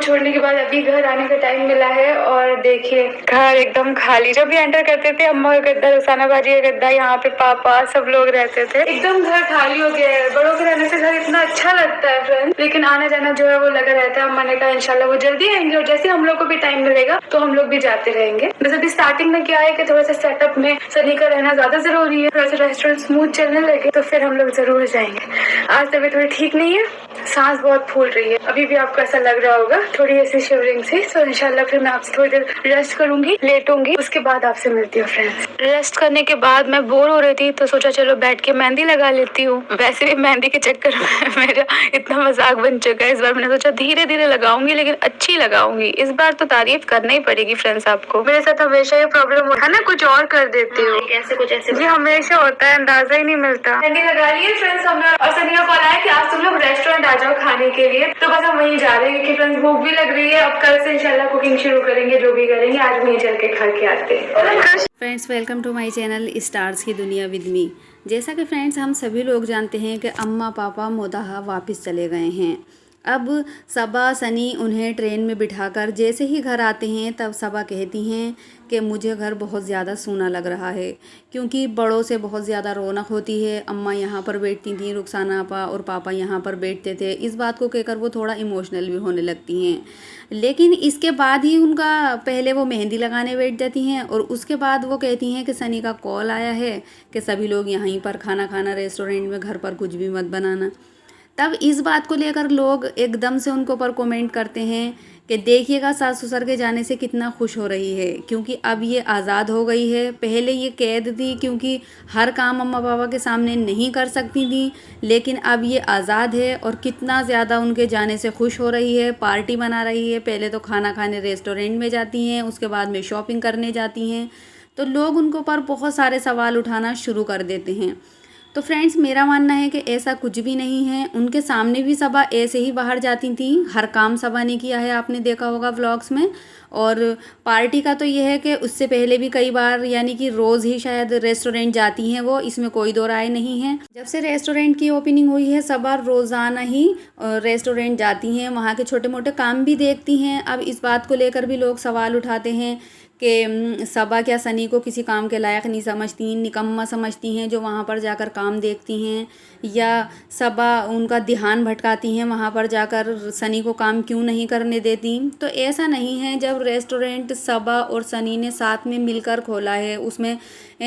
छोड़ने के बाद अभी घर आने का टाइम मिला है और देखिए घर एकदम खाली। जब भी एंटर करते थे अम्मा का गद्दा, रुसाना बाजी का गद्दा, यहाँ पे पापा सब लोग रहते थे, एकदम घर खाली हो गया है। बड़ों के रहने से घर इतना अच्छा लगता है फ्रेंड, लेकिन आना जाना जो है वो लगा रहता है। अम्मा ने कहा इंशाल्लाह वो जल्दी आएंगे और जैसे हम लोग को भी टाइम मिलेगा तो हम लोग भी जाते रहेंगे। बस अभी स्टार्टिंग में क्या है कि थोड़ा सा सेटअप में सनी का रहना ज्यादा जरूरी है, थोड़ा सा रेस्टोरेंट स्मूथ चलने लगे तो फिर हम लोग जरूर जाएंगे। आज तबीयत थोड़ी ठीक नहीं है, सांस बहुत फूल रही है, अभी भी आपको ऐसा लग रहा होगा थोड़ी ऐसी शिवरिंग से। तो इंशाल्लाह फिर मैं आपसे थोड़ी देर रेस्ट करूंगी, लेटूंगी, उसके बाद आपसे मिलती हूँ फ्रेंड्स। रेस्ट करने के बाद मैं बोर हो रही थी तो सोचा चलो बैठ के मेहंदी लगा लेती हूँ। वैसे भी मेहंदी के चक्कर में मेरा इतना मजाक बन चुका है, इस बार मैंने सोचा धीरे धीरे लगाऊंगी लेकिन अच्छी लगाऊंगी। इस बार तो तारीफ करना ही पड़ेगी फ्रेंड्स आपको। मेरे साथ हमेशा ये प्रॉब्लम होता है ना, कुछ और कर देती हूँ, ऐसे कुछ ऐसे ये हमेशा होता है, अंदाजा ही नहीं मिलता। मेहंदी लगा लिए फ्रेंड्स हमने और सनी का कॉल आया कि आज तुम लोग रेस्टोरेंट आ जाओ खाने के लिए, तो बस हम वहीं जा रहे हैं क्योंकि फ्रेंड्स भूख भी लग रही है। अब कल से इंशाल्लाह कुकिंग शुरू करेंगे, जो भी करेंगे आज वहीं चल के खा के आते हैं। Friends welcome to my channel stars की दुनिया विद मी। जैसा कि फ्रेंड्स हम सभी लोग जानते हैं कि अम्मा पापा मोदाहा वापस चले गए हैं। अब सबा सनी उन्हें ट्रेन में बिठाकर जैसे ही घर आते हैं तब सबा कहती हैं कि मुझे घर बहुत ज़्यादा सूना लग रहा है, क्योंकि बड़ों से बहुत ज़्यादा रौनक होती है। अम्मा यहाँ पर बैठती थी, रुखसाना आपा और पापा यहाँ पर बैठते थे। इस बात को कहकर वो थोड़ा इमोशनल भी होने लगती हैं। लेकिन इसके बाद ही उनका पहले वो मेहंदी लगाने बैठ जाती हैं और उसके बाद वो कहती हैं कि सनी का कॉल आया है कि सभी लोग यहीं पर खाना खाना रेस्टोरेंट में, घर पर कुछ भी मत बनाना। तब इस बात को लेकर लोग एकदम से उनको पर कमेंट करते हैं कि देखिएगा सास ससुर के जाने से कितना खुश हो रही है, क्योंकि अब ये आज़ाद हो गई है। पहले ये कैद थी क्योंकि हर काम अम्मा पापा के सामने नहीं कर सकती थी, लेकिन अब ये आज़ाद है और कितना ज़्यादा उनके जाने से खुश हो रही है। पार्टी मना रही है, पहले तो खाना खाने रेस्टोरेंट में जाती हैं, उसके बाद में शॉपिंग करने जाती हैं, तो लोग उनको पर बहुत सारे सवाल उठाना शुरू कर देते हैं। तो फ्रेंड्स मेरा मानना है कि ऐसा कुछ भी नहीं है। उनके सामने भी सबा ऐसे ही बाहर जाती थी, हर काम सबा ने किया है, आपने देखा होगा व्लॉग्स में। और पार्टी का तो ये है कि उससे पहले भी कई बार, यानी कि रोज़ ही शायद रेस्टोरेंट जाती हैं वो, इसमें कोई दो राय नहीं है। जब से रेस्टोरेंट की ओपनिंग हुई है सबा रोज़ाना ही रेस्टोरेंट जाती हैं, वहाँ के छोटे मोटे काम भी देखती हैं। अब इस बात को लेकर भी लोग सवाल उठाते हैं कि सबा क्या सनी को किसी काम के लायक नहीं समझती, निकम्मा समझती हैं जो वहाँ पर जाकर काम देखती हैं, या सबा उनका ध्यान भटकाती हैं, वहाँ पर जाकर सनी को काम क्यों नहीं करने देती। तो ऐसा नहीं है। जब रेस्टोरेंट सबा और सनी ने साथ में मिलकर खोला है, उसमें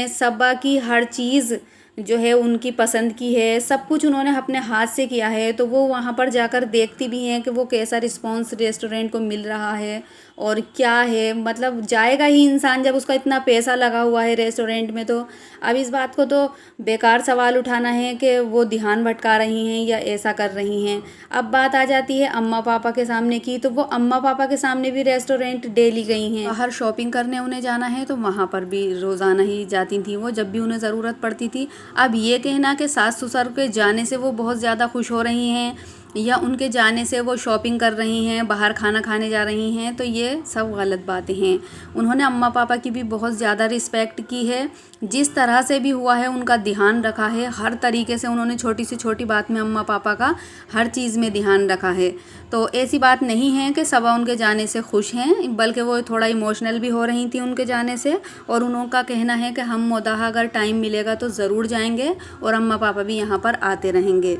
सबा की हर चीज़ जो है उनकी पसंद की है, सब कुछ उन्होंने अपने हाथ से किया है, तो वो वहाँ पर जाकर देखती भी हैं कि वो कैसा रिस्पांस रेस्टोरेंट को मिल रहा है और क्या है। मतलब जाएगा ही इंसान जब उसका इतना पैसा लगा हुआ है रेस्टोरेंट में। तो अब इस बात को तो बेकार सवाल उठाना है कि वो ध्यान भटका रही हैं या ऐसा कर रही हैं। अब बात आ जाती है अम्मा पापा के सामने की, तो वो अम्मा पापा के सामने भी रेस्टोरेंट डेली गई हैं। बाहर शॉपिंग करने उन्हें जाना है तो वहाँ पर भी रोज़ाना ही जाती थी वो, जब भी उन्हें ज़रूरत पड़ती थी। अब ये कहना कि सास ससुर के जाने से वो बहुत ज़्यादा खुश हो रही हैं या उनके जाने से वो शॉपिंग कर रही हैं, बाहर खाना खाने जा रही हैं, तो ये सब गलत बातें हैं। उन्होंने अम्मा पापा की भी बहुत ज़्यादा रिस्पेक्ट की है, जिस तरह से भी हुआ है उनका ध्यान रखा है, हर तरीके से उन्होंने छोटी से छोटी बात में अम्मा पापा का हर चीज़ में ध्यान रखा है। तो ऐसी बात नहीं है कि सबा उनके जाने से खुश हैं, बल्कि वो थोड़ा इमोशनल भी हो रही थी उनके जाने से। और उनका कहना है कि हम मोदाहा अगर टाइम मिलेगा तो ज़रूर जाएंगे और अम्मा पापा भी यहाँ पर आते रहेंगे।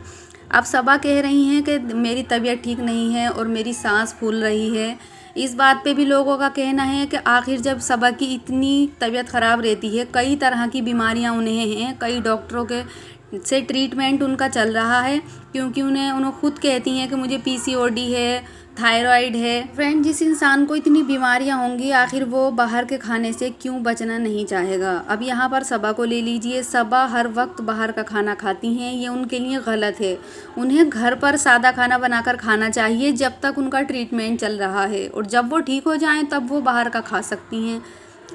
अब सबा कह रही हैं कि मेरी तबीयत ठीक नहीं है और मेरी सांस फूल रही है। इस बात पे भी लोगों का कहना है कि आखिर जब सबा की इतनी तबीयत ख़राब रहती है, कई तरह की बीमारियां उन्हें हैं, कई डॉक्टरों के से ट्रीटमेंट उनका चल रहा है, क्योंकि उन्हें खुद कहती हैं कि मुझे पीसीओडी है, थायराइड है। फ्रेंड, जिस इंसान को इतनी बीमारियां होंगी आखिर वो बाहर के खाने से क्यों बचना नहीं चाहेगा। अब यहाँ पर सबा को ले लीजिए, सबा हर वक्त बाहर का खाना खाती हैं, ये उनके लिए गलत है। उन्हें घर पर सादा खाना बनाकर खाना चाहिए जब तक उनका ट्रीटमेंट चल रहा है, और जब वो ठीक हो जाएं तब वो बाहर का खा सकती हैं।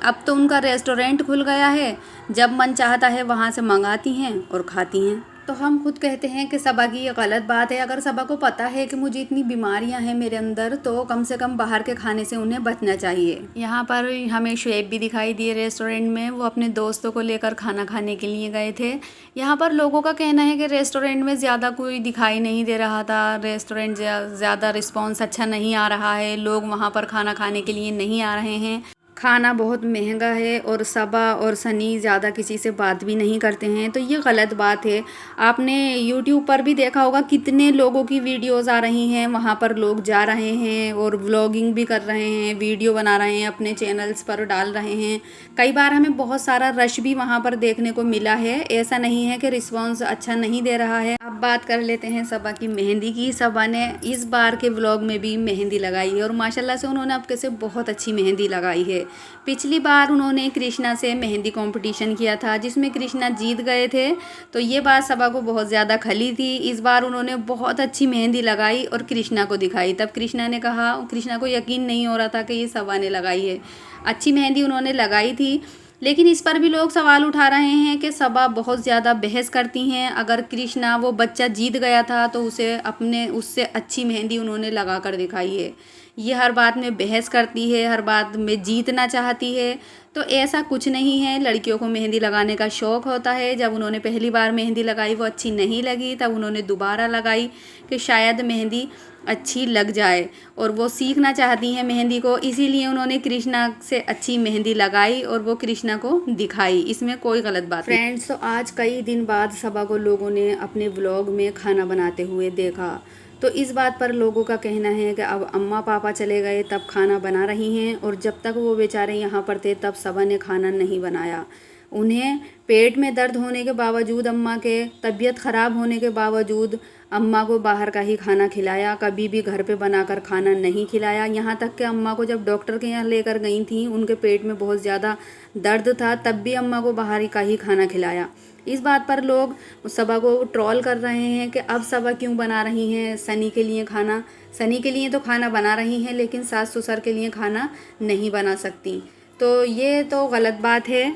अब तो उनका रेस्टोरेंट खुल गया है, जब मन चाहता है वहाँ से मंगाती हैं और खाती हैं। तो हम खुद कहते हैं कि सबा की ये गलत बात है। अगर सबा को पता है कि मुझे इतनी बीमारियां हैं मेरे अंदर, तो कम से कम बाहर के खाने से उन्हें बचना चाहिए। यहाँ पर हमें शुएब भी दिखाई दिए रेस्टोरेंट में, वो अपने दोस्तों को लेकर खाना खाने के लिए गए थे। यहाँ पर लोगों का कहना है कि रेस्टोरेंट में ज़्यादा कोई दिखाई नहीं दे रहा था, रेस्टोरेंट ज़्यादा रिस्पॉन्स अच्छा नहीं आ रहा है, लोग वहाँ पर खाना खाने के लिए नहीं आ रहे हैं, खाना बहुत महंगा है और सबा और सनी ज़्यादा किसी से बात भी नहीं करते हैं। तो ये गलत बात है। आपने यूट्यूब पर भी देखा होगा कितने लोगों की वीडियोस आ रही हैं, वहाँ पर लोग जा रहे हैं और व्लॉगिंग भी कर रहे हैं, वीडियो बना रहे हैं, अपने चैनल्स पर डाल रहे हैं। कई बार हमें बहुत सारा रश भी वहाँ पर देखने को मिला है, ऐसा नहीं है कि रिस्पॉन्स अच्छा नहीं दे रहा है। अब बात कर लेते हैं सबा की मेहंदी की। सबा ने इस बार के व्लॉग में भी मेहंदी लगाई है और माशाल्लाह से उन्होंने अब कैसे बहुत अच्छी मेहंदी लगाई है। पिछली बार उन्होंने कृष्णा से मेहंदी कंपटीशन किया था जिसमें कृष्णा जीत गए थे, तो ये बात सबा को बहुत ज़्यादा खली थी। इस बार उन्होंने बहुत अच्छी मेहंदी लगाई और कृष्णा को दिखाई। तब कृष्णा ने कहा, कृष्णा को यकीन नहीं हो रहा था कि ये सबा ने लगाई है। अच्छी मेहंदी उन्होंने लगाई थी, लेकिन इस पर भी लोग सवाल उठा रहे हैं कि सबा बहुत ज़्यादा बहस करती हैं। अगर कृष्णा वो बच्चा जीत गया था तो उससे अच्छी मेहंदी उन्होंने लगा कर दिखाई है। ये हर बात में बहस करती है, हर बात में जीतना चाहती है, तो ऐसा कुछ नहीं है। लड़कियों को मेहंदी लगाने का शौक़ होता है। जब उन्होंने पहली बार मेहंदी लगाई वो अच्छी नहीं लगी, तब उन्होंने दोबारा लगाई कि शायद मेहंदी अच्छी लग जाए, और वो सीखना चाहती हैं मेहंदी को, इसीलिए उन्होंने कृष्णा से अच्छी मेहंदी लगाई और वो कृष्णा को दिखाई। इसमें कोई गलत बात नहीं। फ्रेंड्स, तो आज कई दिन बाद सबा को लोगों ने अपने व्लॉग में खाना बनाते हुए देखा, तो इस बात पर लोगों का कहना है कि अब अम्मा पापा चले गए तब खाना बना रही हैं, और जब तक वो बेचारे यहाँ पर थे तब सबा ने खाना नहीं बनाया। उन्हें पेट में दर्द होने के बावजूद, अम्मा के तबीयत ख़राब होने के बावजूद अम्मा को बाहर का ही खाना खिलाया, कभी भी घर पे बनाकर खाना नहीं खिलाया। यहाँ तक कि अम्मा को जब डॉक्टर के यहाँ लेकर गई थी, उनके पेट में बहुत ज़्यादा दर्द था, तब भी अम्मा को बाहर का ही खाना खिलाया। इस बात पर लोग सबा को ट्रोल कर रहे हैं कि अब सबा क्यों बना रही हैं सनी के लिए खाना। सनी के लिए तो खाना बना रही हैं, लेकिन सास ससुर के लिए खाना नहीं बना सकती, तो ये तो गलत बात है।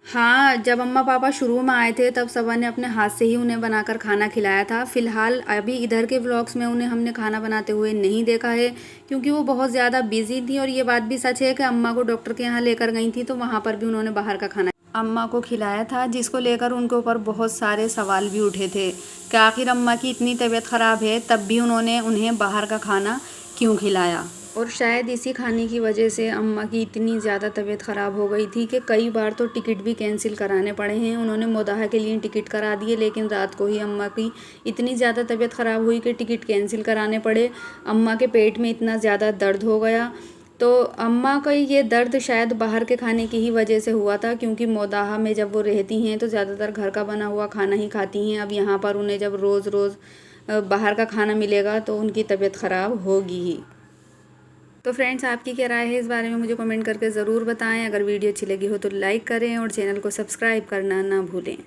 हाँ, जब अम्मा पापा शुरू में आए थे तब सबा ने अपने हाथ से ही उन्हें बनाकर खाना खिलाया था। फ़िलहाल अभी इधर के व्लॉग्स में उन्हें हमने खाना बनाते हुए नहीं देखा है, क्योंकि वो बहुत ज़्यादा बिजी थी। और ये बात भी सच है कि अम्मा को डॉक्टर के यहाँ लेकर गई थी, तो वहाँ पर भी उन्होंने बाहर का खाना अम्मा को खिलाया था, जिसको लेकर उनके ऊपर बहुत सारे सवाल भी उठे थे कि आखिर अम्मा की इतनी तबीयत ख़राब है तब भी उन्होंने उन्हें बाहर का खाना क्यों खिलाया। और शायद इसी खाने की वजह से अम्मा की इतनी ज़्यादा तबीयत ख़राब हो गई थी कि कई बार तो टिकट भी कैंसिल कराने पड़े हैं। उन्होंने मोदाहा के लिए टिकट करा दिए, लेकिन रात को ही अम्मा की इतनी ज़्यादा तबीयत ख़राब हुई कि टिकट कैंसिल कराने पड़े। अम्मा के पेट में इतना ज़्यादा दर्द हो गया, तो अम्मा का ये दर्द शायद बाहर के खाने की ही वजह से हुआ था, क्योंकि मोदाहा में जब वो रहती हैं तो ज़्यादातर घर का बना हुआ खाना ही खाती हैं। अब यहाँ पर उन्हें जब रोज़ रोज़ बाहर का खाना मिलेगा तो उनकी तबीयत ख़राब होगी ही। तो फ्रेंड्स, आपकी क्या राय है इस बारे में मुझे कमेंट करके ज़रूर बताएं। अगर वीडियो अच्छी लगी हो तो लाइक करें और चैनल को सब्सक्राइब करना ना भूलें।